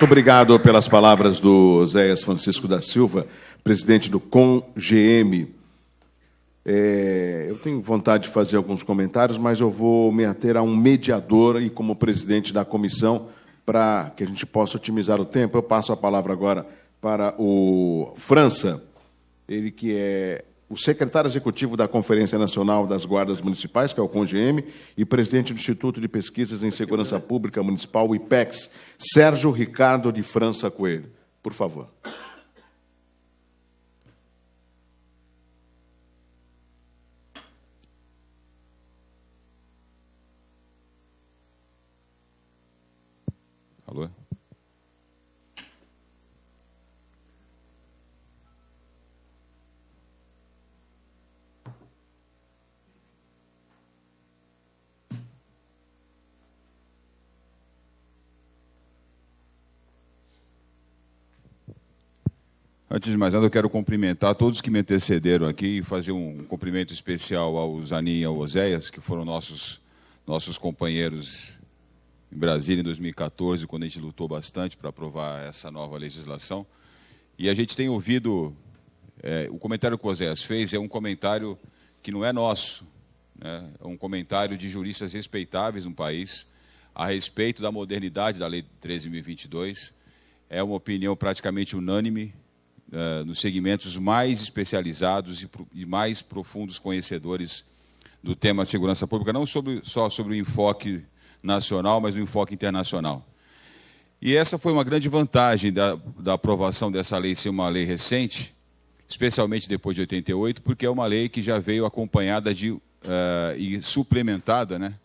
Muito obrigado pelas palavras do Oséias Francisco da Silva, presidente do CONGM. Eu tenho vontade de fazer alguns comentários, mas eu vou me ater a um mediador e como presidente da comissão, para que a gente possa otimizar o tempo. Eu passo a palavra agora para o França, ele que é o secretário executivo da Conferência Nacional das Guardas Municipais, que é o CONGM, e presidente do Instituto de Pesquisas em Segurança Pública Municipal, o IPEX, Sérgio Ricardo de França Coelho. Por favor. Alô? Antes de mais nada, eu quero cumprimentar todos que me antecederam aqui e fazer um cumprimento especial ao Zanin e ao Oséias, que foram nossos companheiros em Brasília em 2014, quando a gente lutou bastante para aprovar essa nova legislação. E a gente tem ouvido, o comentário que o Oséias fez é um comentário que não é nosso, né? É um comentário de juristas respeitáveis no país a respeito da modernidade da Lei 13.022. É uma opinião praticamente unânime nos segmentos mais especializados e mais profundos conhecedores do tema segurança pública, não só sobre o enfoque nacional, mas o enfoque internacional. E essa foi uma grande vantagem da aprovação dessa lei ser uma lei recente, especialmente depois de 88, porque é uma lei que já veio acompanhada e suplementada, né,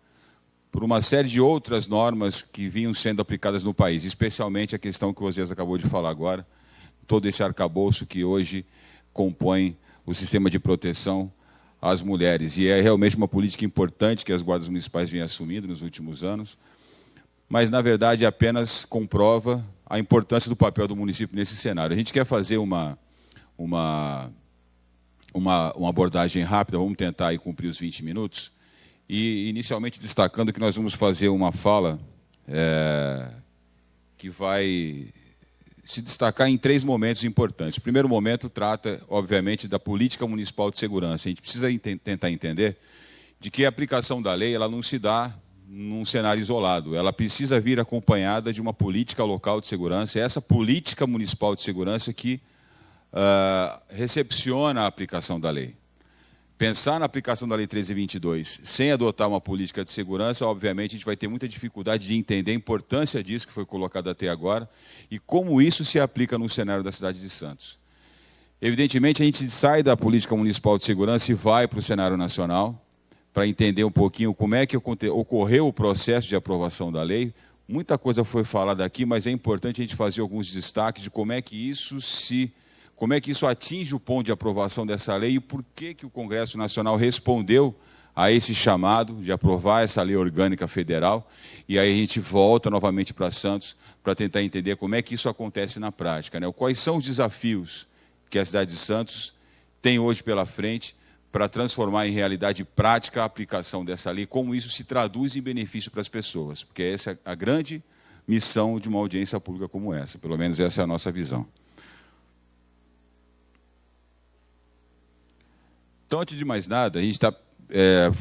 por uma série de outras normas que vinham sendo aplicadas no país, especialmente a questão que o Oséias acabou de falar agora, todo esse arcabouço que hoje compõe o sistema de proteção às mulheres. E é realmente uma política importante que as guardas municipais vêm assumindo nos últimos anos, mas, na verdade, apenas comprova a importância do papel do município nesse cenário. A gente quer fazer uma abordagem rápida, vamos tentar aí cumprir os 20 minutos, e inicialmente destacando que nós vamos fazer uma fala que vai se destacar em 3 momentos importantes. O primeiro momento trata, obviamente, da política municipal de segurança. A gente precisa tentar entender de que a aplicação da lei ela não se dá num cenário isolado. Ela precisa vir acompanhada de uma política local de segurança. É essa política municipal de segurança que recepciona a aplicação da lei. Pensar na aplicação da Lei 13.022 sem adotar uma política de segurança, obviamente, a gente vai ter muita dificuldade de entender a importância disso que foi colocado até agora e como isso se aplica no cenário da cidade de Santos. Evidentemente, a gente sai da política municipal de segurança e vai para o cenário nacional para entender um pouquinho como é que ocorreu o processo de aprovação da lei. Muita coisa foi falada aqui, mas é importante a gente fazer alguns destaques de como é que isso atinge o ponto de aprovação dessa lei e por que o Congresso Nacional respondeu a esse chamado de aprovar essa lei orgânica federal. E aí a gente volta novamente para Santos para tentar entender como é que isso acontece na prática, né? Quais são os desafios que a cidade de Santos tem hoje pela frente para transformar em realidade prática a aplicação dessa lei, como isso se traduz em benefício para as pessoas, porque essa é a grande missão de uma audiência pública como essa, pelo menos essa é a nossa visão. Então, antes de mais nada, a gente está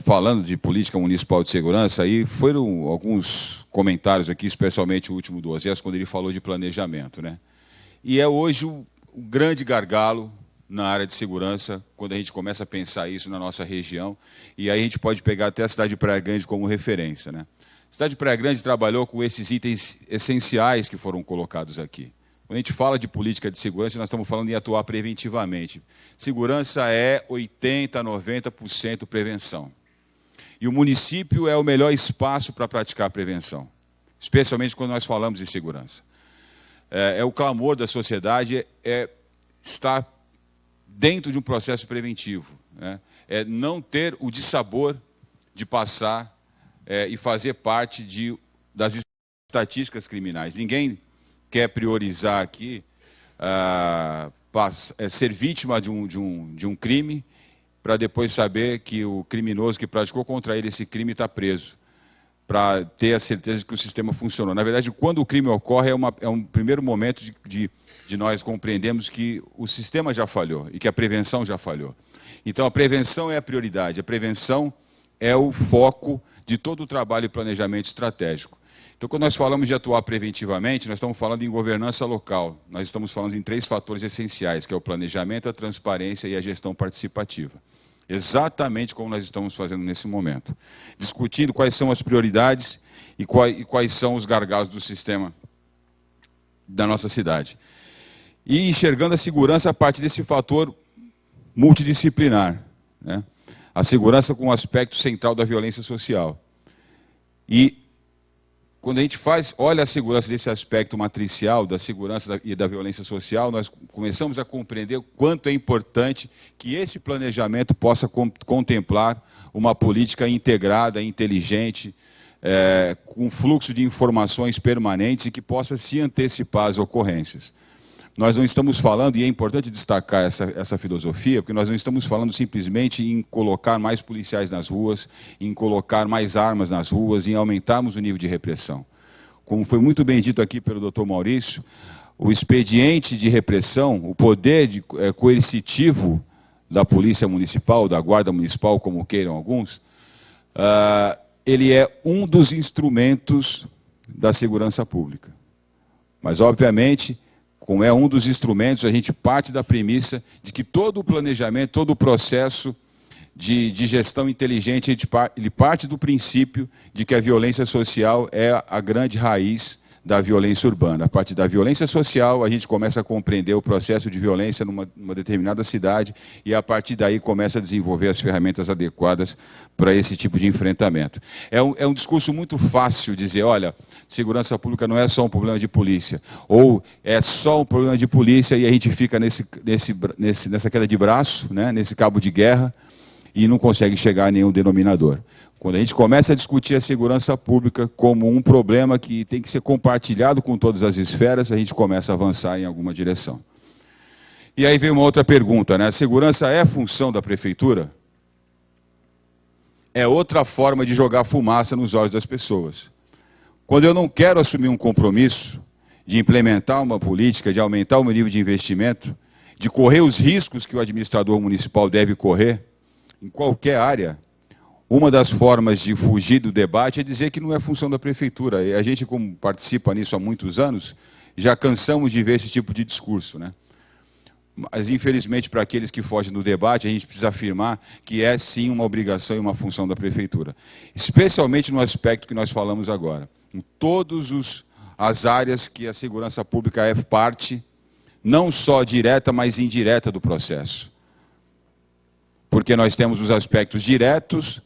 falando de política municipal de segurança, aí foram alguns comentários aqui, especialmente o último do Oséias, quando ele falou de planejamento, né? E é hoje o grande gargalo na área de segurança, quando a gente começa a pensar isso na nossa região, e aí a gente pode pegar até a cidade de Praia Grande como referência, né? A cidade de Praia Grande trabalhou com esses itens essenciais que foram colocados aqui. Quando a gente fala de política de segurança, nós estamos falando em atuar preventivamente. Segurança é 80%, 90% prevenção. E o município é o melhor espaço para praticar a prevenção, especialmente quando nós falamos de segurança. O clamor da sociedade estar dentro de um processo preventivo, né? É não ter o dissabor de passar e fazer parte das estatísticas criminais. Ninguém quer priorizar aqui ser vítima de um crime para depois saber que o criminoso que praticou contra ele esse crime está preso. para ter a certeza de que o sistema funcionou. Na verdade, quando o crime ocorre, é um primeiro momento de nós compreendermos que o sistema já falhou e que a prevenção já falhou. Então, a prevenção é a prioridade, a prevenção é o foco de todo o trabalho e planejamento estratégico. Então, quando nós falamos de atuar preventivamente, nós estamos falando em governança local. Nós estamos falando em 3 fatores essenciais, que é o planejamento, a transparência e a gestão participativa. Exatamente como nós estamos fazendo nesse momento. Discutindo quais são as prioridades e quais são os gargalos do sistema da nossa cidade. E enxergando a segurança a partir desse fator multidisciplinar, né? A segurança com o aspecto central da violência social. E quando a gente olha a segurança desse aspecto matricial, da segurança e da violência social, nós começamos a compreender o quanto é importante que esse planejamento possa contemplar uma política integrada, inteligente, com fluxo de informações permanentes e que possa se antecipar às ocorrências. Nós não estamos falando, e é importante destacar essa filosofia, porque nós não estamos falando simplesmente em colocar mais policiais nas ruas, em colocar mais armas nas ruas, em aumentarmos o nível de repressão. Como foi muito bem dito aqui pelo Dr. Maurício, o expediente de repressão, o poder coercitivo da Polícia Municipal, da Guarda Municipal, como queiram alguns, ele é um dos instrumentos da segurança pública. Mas, obviamente, como é um dos instrumentos, a gente parte da premissa de que todo o planejamento, todo o processo de gestão inteligente, ele parte do princípio de que a violência social é a grande raiz da violência urbana. A partir da violência social, a gente começa a compreender o processo de violência numa determinada cidade e, a partir daí, começa a desenvolver as ferramentas adequadas para esse tipo de enfrentamento. É um discurso muito fácil dizer, olha, segurança pública não é só um problema de polícia, ou é só um problema de polícia e a gente fica nessa queda de braço, né, nesse cabo de guerra, e não consegue chegar a nenhum denominador. Quando a gente começa a discutir a segurança pública como um problema que tem que ser compartilhado com todas as esferas, a gente começa a avançar em alguma direção. E aí vem uma outra pergunta, né? A segurança é função da prefeitura? É outra forma de jogar fumaça nos olhos das pessoas. Quando eu não quero assumir um compromisso de implementar uma política, de aumentar o meu nível de investimento, de correr os riscos que o administrador municipal deve correr, em qualquer área, uma das formas de fugir do debate é dizer que não é função da prefeitura. E a gente, como participa nisso há muitos anos, já cansamos de ver esse tipo de discurso, né? Mas, infelizmente, para aqueles que fogem do debate, a gente precisa afirmar que é, sim, uma obrigação e uma função da prefeitura. Especialmente no aspecto que nós falamos agora. Em todas as áreas que a segurança pública é parte, não só direta, mas indireta do processo. Porque nós temos os aspectos diretos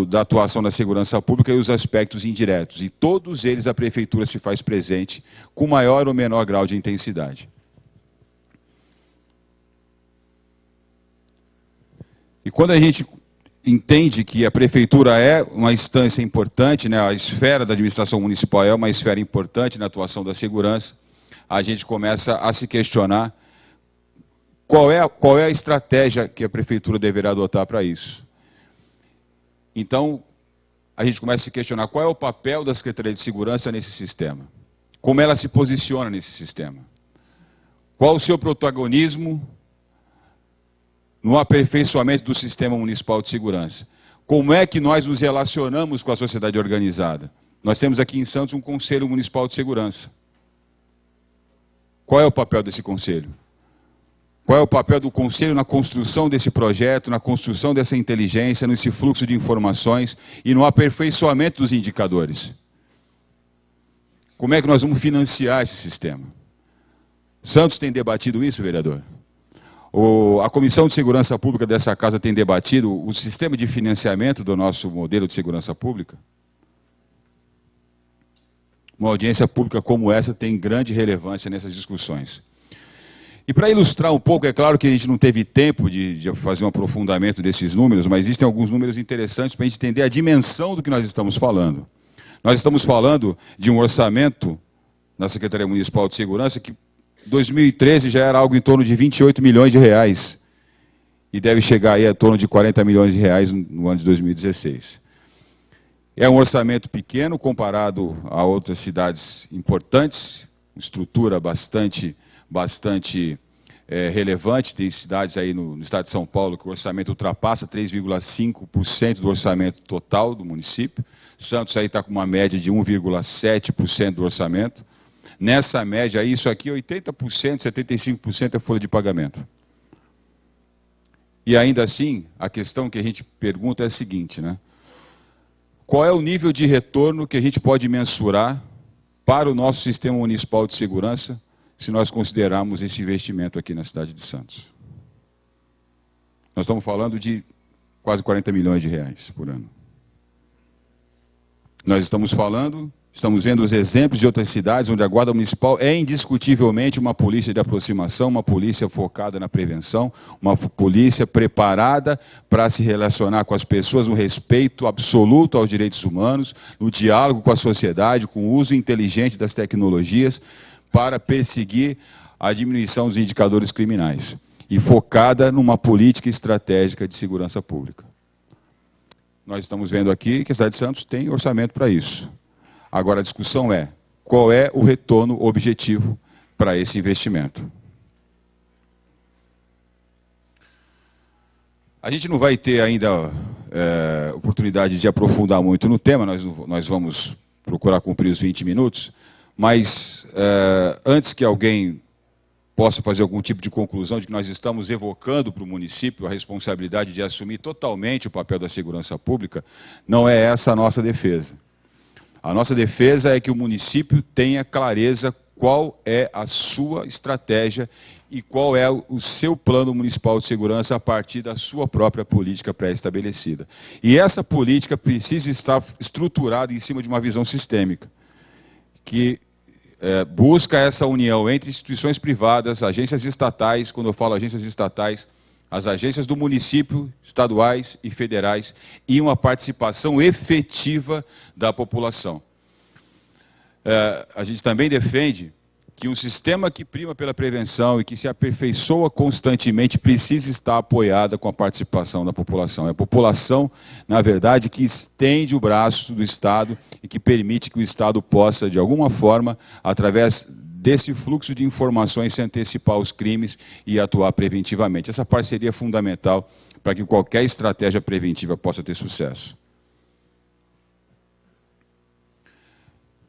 da atuação da segurança pública e os aspectos indiretos. E todos eles a prefeitura se faz presente com maior ou menor grau de intensidade. E quando a gente entende que a prefeitura é uma instância importante, né, a esfera da administração municipal é uma esfera importante na atuação da segurança, a gente começa a se questionar qual é a estratégia que a prefeitura deverá adotar para isso. Então, a gente começa a se questionar qual é o papel da Secretaria de Segurança nesse sistema. Como ela se posiciona nesse sistema. Qual o seu protagonismo no aperfeiçoamento do sistema municipal de segurança. Como é que nós nos relacionamos com a sociedade organizada? Nós temos aqui em Santos um Conselho Municipal de Segurança. Qual é o papel desse conselho? Qual é o papel do conselho na construção desse projeto, na construção dessa inteligência, nesse fluxo de informações e no aperfeiçoamento dos indicadores? Como é que nós vamos financiar esse sistema? Santos tem debatido isso, vereador? A Comissão de Segurança Pública dessa casa tem debatido o sistema de financiamento do nosso modelo de segurança pública? Uma audiência pública como essa tem grande relevância nessas discussões. E para ilustrar um pouco, é claro que a gente não teve tempo de fazer um aprofundamento desses números, mas existem alguns números interessantes para a gente entender a dimensão do que nós estamos falando. Nós estamos falando de um orçamento na Secretaria Municipal de Segurança que 2013 já era algo em torno de 28 milhões de reais e deve chegar aí a torno de 40 milhões de reais no ano de 2016. É um orçamento pequeno comparado a outras cidades importantes, estrutura bastante relevante. Tem cidades aí no estado de São Paulo que o orçamento ultrapassa 3,5% do orçamento total do município. Santos aí está com uma média de 1,7% do orçamento. Nessa média, isso aqui, 80%, 75% é folha de pagamento. E ainda assim, a questão que a gente pergunta é a seguinte, né? Qual é o nível de retorno que a gente pode mensurar para o nosso sistema municipal de segurança se nós considerarmos esse investimento aqui na cidade de Santos? Nós estamos falando de quase 40 milhões de reais por ano. Nós estamos vendo os exemplos de outras cidades onde a Guarda Municipal é indiscutivelmente uma polícia de aproximação, uma polícia focada na prevenção, uma polícia preparada para se relacionar com as pessoas no respeito absoluto aos direitos humanos, no diálogo com a sociedade, com o uso inteligente das tecnologias para perseguir a diminuição dos indicadores criminais e focada numa política estratégica de segurança pública. Nós estamos vendo aqui que a cidade de Santos tem orçamento para isso. Agora, a discussão é, qual é o retorno objetivo para esse investimento? A gente não vai ter ainda oportunidade de aprofundar muito no tema, nós vamos procurar cumprir os 20 minutos, mas antes que alguém possa fazer algum tipo de conclusão de que nós estamos evocando para o município a responsabilidade de assumir totalmente o papel da segurança pública, não é essa a nossa defesa. A nossa defesa é que o município tenha clareza qual é a sua estratégia e qual é o seu plano municipal de segurança a partir da sua própria política pré-estabelecida. E essa política precisa estar estruturada em cima de uma visão sistêmica, que busca essa união entre instituições privadas, agências estatais. Quando eu falo agências estatais, as agências do município, estaduais e federais, e uma participação efetiva da população. A gente também defende que um sistema que prima pela prevenção e que se aperfeiçoa constantemente precisa estar apoiado com a participação da população. É a população, na verdade, que estende o braço do Estado e que permite que o Estado possa, de alguma forma, através desse fluxo de informações, se antecipar aos crimes e atuar preventivamente. Essa parceria é fundamental para que qualquer estratégia preventiva possa ter sucesso.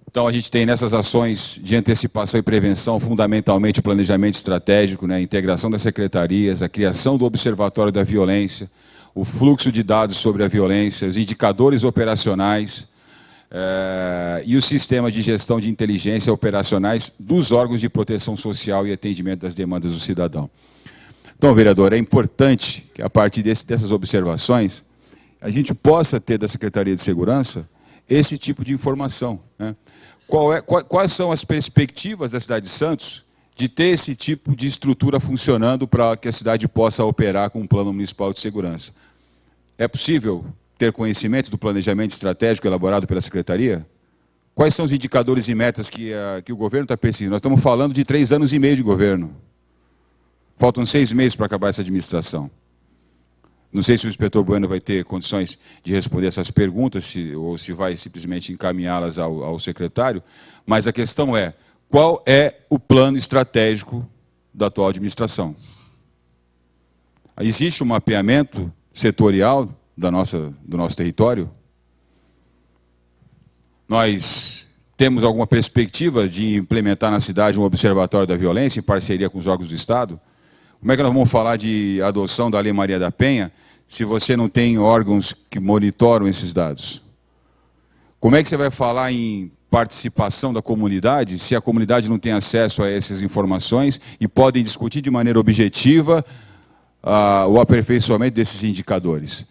Então, a gente tem nessas ações de antecipação e prevenção, fundamentalmente o planejamento estratégico, né, a integração das secretarias, a criação do Observatório da Violência, o fluxo de dados sobre a violência, os indicadores operacionais, e os sistemas de gestão de inteligência operacionais dos órgãos de proteção social e atendimento das demandas do cidadão. Então, vereador, é importante que, a partir dessas observações, a gente possa ter da Secretaria de Segurança esse tipo de informação, né? Quais são as perspectivas da cidade de Santos de ter esse tipo de estrutura funcionando para que a cidade possa operar com um plano municipal de segurança? É possível ter conhecimento do planejamento estratégico elaborado pela Secretaria? Quais são os indicadores e metas que o governo está perseguindo? Nós estamos falando de 3 anos e meio de governo. Faltam 6 meses para acabar essa administração. Não sei se o inspetor Bueno vai ter condições de responder essas perguntas, ou se vai simplesmente encaminhá-las ao secretário, mas a questão é, qual é o plano estratégico da atual administração? Existe um mapeamento setorial do nosso território? Nós temos alguma perspectiva de implementar na cidade um observatório da violência em parceria com os órgãos do Estado? Como é que nós vamos falar de adoção da Lei Maria da Penha se você não tem órgãos que monitoram esses dados? Como é que você vai falar em participação da comunidade se a comunidade não tem acesso a essas informações e podem discutir de maneira objetiva o aperfeiçoamento desses indicadores?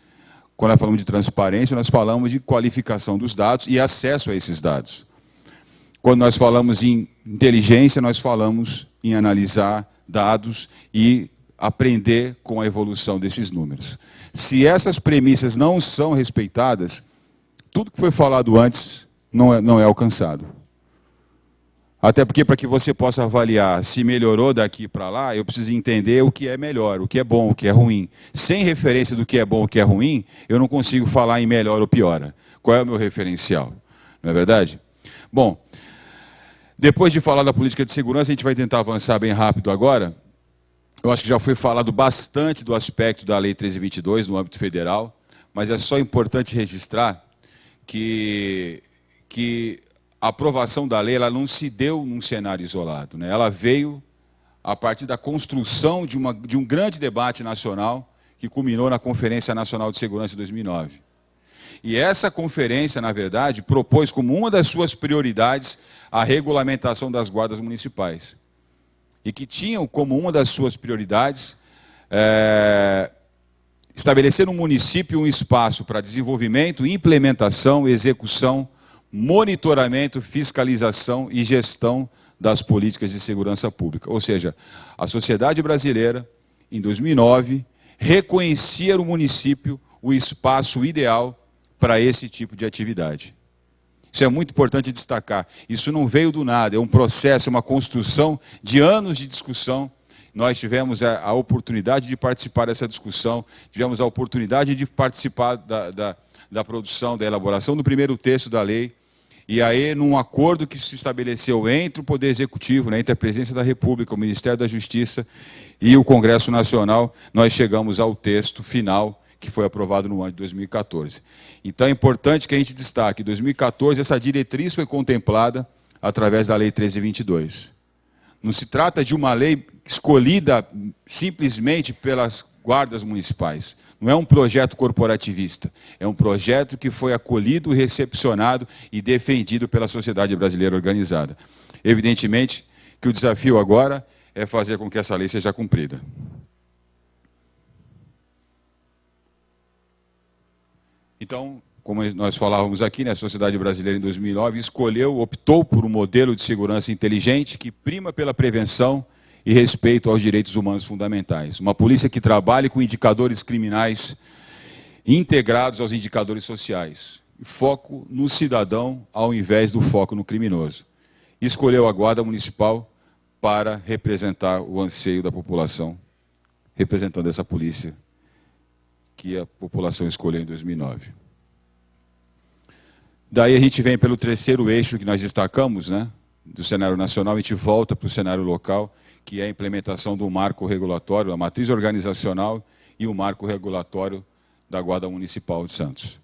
Quando nós falamos de transparência, nós falamos de qualificação dos dados e acesso a esses dados. Quando nós falamos em inteligência, nós falamos em analisar dados e aprender com a evolução desses números. Se essas premissas não são respeitadas, tudo que foi falado antes não é alcançado. Até porque, para que você possa avaliar se melhorou daqui para lá, eu preciso entender o que é melhor, o que é bom, o que é ruim. Sem referência do que é bom, o que é ruim, eu não consigo falar em melhor ou piora. Qual é o meu referencial? Não é verdade? Bom, depois de falar da política de segurança, a gente vai tentar avançar bem rápido agora. Eu acho que já foi falado bastante do aspecto da Lei 1322 no âmbito federal, mas é só importante registrar que a aprovação da lei ela não se deu num cenário isolado, né? Ela veio a partir da construção de um grande debate nacional que culminou na Conferência Nacional de Segurança de 2009. E essa conferência, na verdade, propôs como uma das suas prioridades a regulamentação das guardas municipais. E que tinham como uma das suas prioridades estabelecer no município um espaço para desenvolvimento, implementação, execução, monitoramento, fiscalização e gestão das políticas de segurança pública. Ou seja, a sociedade brasileira, em 2009, reconhecia no município o espaço ideal para esse tipo de atividade. Isso é muito importante destacar. Isso não veio do nada, é um processo, uma construção de anos de discussão. Nós tivemos a oportunidade de participar dessa discussão, tivemos a oportunidade de participar da produção, da elaboração do primeiro texto da lei, e aí, num acordo que se estabeleceu entre o Poder Executivo, né, entre a Presidência da República, o Ministério da Justiça e o Congresso Nacional, nós chegamos ao texto final, que foi aprovado no ano de 2014. Então, é importante que a gente destaque, em 2014, essa diretriz foi contemplada através da Lei 1322. Não se trata de uma lei escolhida simplesmente pelas guardas municipais. Não é um projeto corporativista. É um projeto que foi acolhido, recepcionado e defendido pela sociedade brasileira organizada. Evidentemente que o desafio agora é fazer com que essa lei seja cumprida. Então, como nós falávamos aqui, né, a sociedade brasileira em 2009 optou por um modelo de segurança inteligente que prima pela prevenção e respeito aos direitos humanos fundamentais. Uma polícia que trabalhe com indicadores criminais integrados aos indicadores sociais. Foco no cidadão ao invés do foco no criminoso. Escolheu a Guarda Municipal para representar o anseio da população, representando essa polícia que a população escolheu em 2009. Daí a gente vem pelo terceiro eixo que nós destacamos, né, do cenário nacional, a gente volta para o cenário local, que é a implementação do marco regulatório, a matriz organizacional e o marco regulatório da Guarda Municipal de Santos.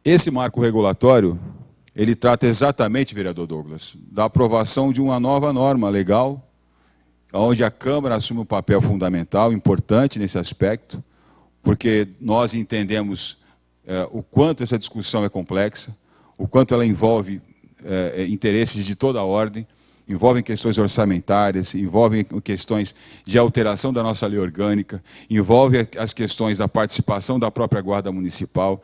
Esse marco regulatório, ele trata exatamente, vereador Douglas, da aprovação de uma nova norma legal, onde a Câmara assume um papel fundamental, importante nesse aspecto, porque nós entendemos o quanto essa discussão é complexa, o quanto ela envolve interesses de toda a ordem, envolvem questões orçamentárias, envolvem questões de alteração da nossa lei orgânica, envolve as questões da participação da própria Guarda Municipal,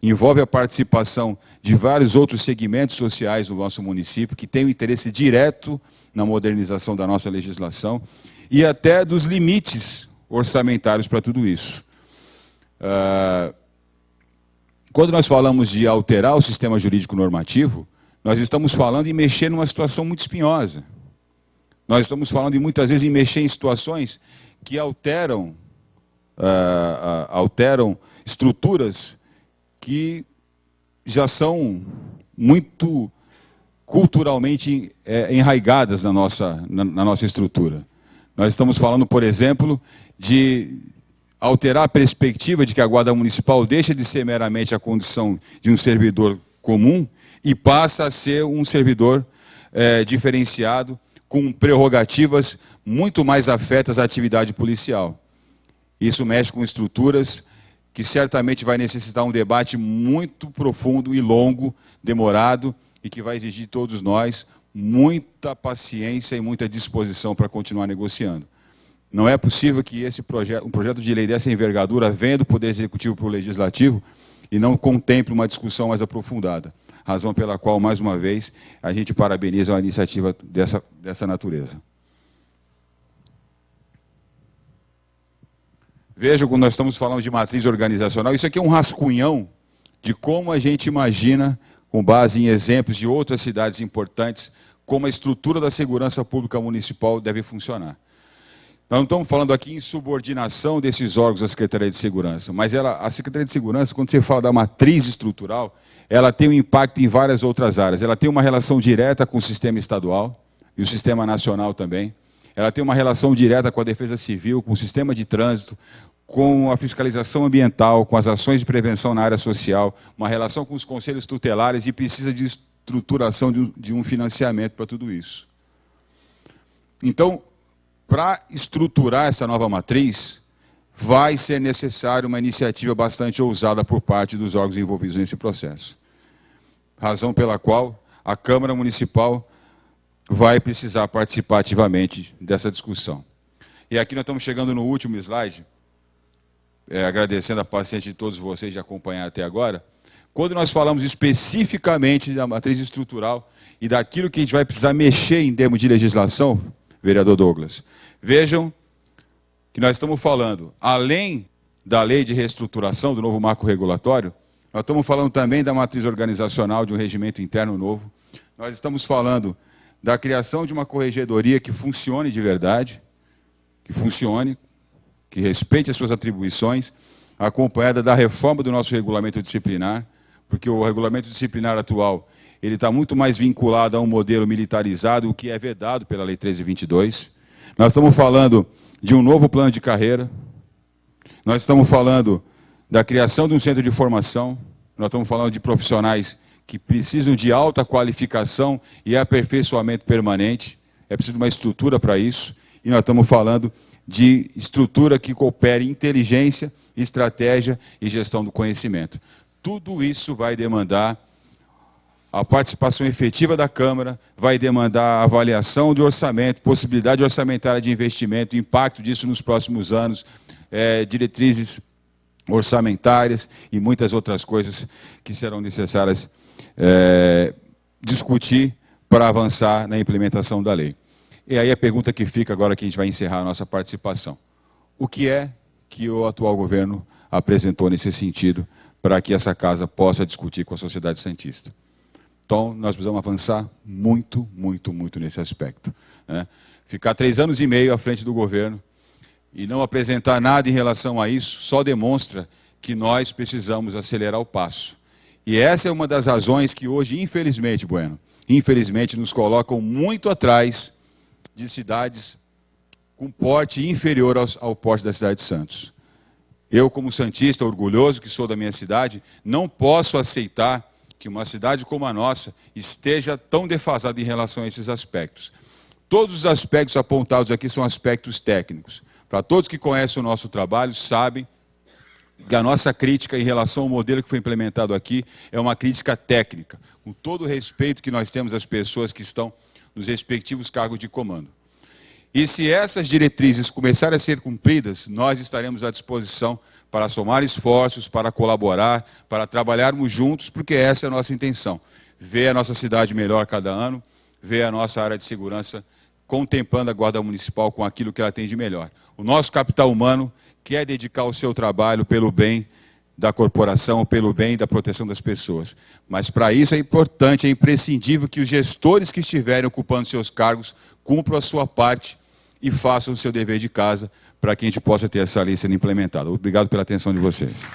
envolve a participação de vários outros segmentos sociais do nosso município, que têm um interesse direto na modernização da nossa legislação, e até dos limites orçamentários para tudo isso. Quando nós falamos de alterar o sistema jurídico normativo, nós estamos falando em mexer numa situação muito espinhosa. Nós estamos falando, muitas vezes, em mexer em situações que alteram estruturas que já são muito culturalmente enraigadas na nossa estrutura. Nós estamos falando, por exemplo, de alterar a perspectiva de que a Guarda Municipal deixa de ser meramente a condição de um servidor comum e passa a ser um servidor diferenciado, com prerrogativas muito mais afetas à atividade policial. Isso mexe com estruturas que certamente vai necessitar um debate muito profundo e longo, demorado, e que vai exigir de todos nós muita paciência e muita disposição para continuar negociando. Não é possível que um projeto de lei dessa envergadura venha do Poder Executivo para o Legislativo e não contemple uma discussão mais aprofundada. Razão pela qual, mais uma vez, a gente parabeniza uma iniciativa dessa natureza. Veja, quando nós estamos falando de matriz organizacional, isso aqui é um rascunhão de como a gente imagina, com base em exemplos de outras cidades importantes, como a estrutura da segurança pública municipal deve funcionar. Nós não estamos falando aqui em subordinação desses órgãos à Secretaria de Segurança, mas a Secretaria de Segurança, quando você fala da matriz estrutural, ela tem um impacto em várias outras áreas. Ela tem uma relação direta com o sistema estadual e o sistema nacional também. Ela tem uma relação direta com a Defesa Civil, com o sistema de trânsito, com a fiscalização ambiental, com as ações de prevenção na área social, uma relação com os conselhos tutelares e precisa de estruturação de um financiamento para tudo isso. Então, para estruturar essa nova matriz, vai ser necessário uma iniciativa bastante ousada por parte dos órgãos envolvidos nesse processo. Razão pela qual a Câmara Municipal vai precisar participar ativamente dessa discussão. E aqui nós estamos chegando no último slide, agradecendo a paciência de todos vocês de acompanhar até agora. Quando nós falamos especificamente da matriz estrutural e daquilo que a gente vai precisar mexer em termos de legislação, vereador Douglas, vejam que nós estamos falando, além da lei de reestruturação, do novo marco regulatório, nós estamos falando também da matriz organizacional, de um regimento interno novo. Nós estamos falando da criação de uma corregedoria que funcione de verdade, que respeite as suas atribuições, acompanhada da reforma do nosso regulamento disciplinar, porque o regulamento disciplinar atual ele está muito mais vinculado a um modelo militarizado, o que é vedado pela Lei 13.022. Nós estamos falando de um novo plano de carreira, nós estamos falando da criação de um centro de formação, nós estamos falando de profissionais que precisam de alta qualificação e aperfeiçoamento permanente, é preciso uma estrutura para isso, e nós estamos falando de estrutura que coopere inteligência, estratégia e gestão do conhecimento. Tudo isso vai demandar a participação efetiva da Câmara, vai demandar a avaliação de orçamento, possibilidade orçamentária de investimento, impacto disso nos próximos anos, diretrizes orçamentárias e muitas outras coisas que serão necessárias discutir para avançar na implementação da lei. E aí a pergunta que fica agora que a gente vai encerrar a nossa participação. O que é que o atual governo apresentou nesse sentido para que essa casa possa discutir com a sociedade santista? Então, nós precisamos avançar muito, muito, muito nesse aspecto, né? Ficar 3 anos e meio à frente do governo e não apresentar nada em relação a isso só demonstra que nós precisamos acelerar o passo. E essa é uma das razões que hoje, infelizmente, infelizmente nos colocam muito atrás de cidades com porte inferior ao porte da cidade de Santos. Eu, como santista, orgulhoso que sou da minha cidade, não posso aceitar que uma cidade como a nossa esteja tão defasada em relação a esses aspectos. Todos os aspectos apontados aqui são aspectos técnicos. Para todos que conhecem o nosso trabalho, sabem que a nossa crítica em relação ao modelo que foi implementado aqui é uma crítica técnica, com todo o respeito que nós temos às pessoas que estão nos respectivos cargos de comando. E se essas diretrizes começarem a ser cumpridas, nós estaremos à disposição para somar esforços, para colaborar, para trabalharmos juntos, porque essa é a nossa intenção. Ver a nossa cidade melhor cada ano, ver a nossa área de segurança contemplando a Guarda Municipal com aquilo que ela tem de melhor. O nosso capital humano quer dedicar o seu trabalho pelo bem da corporação, pelo bem da proteção das pessoas. Mas para isso é importante, é imprescindível que os gestores que estiverem ocupando seus cargos cumpram a sua parte e façam o seu dever de casa para que a gente possa ter essa lei sendo implementada. Obrigado pela atenção de vocês.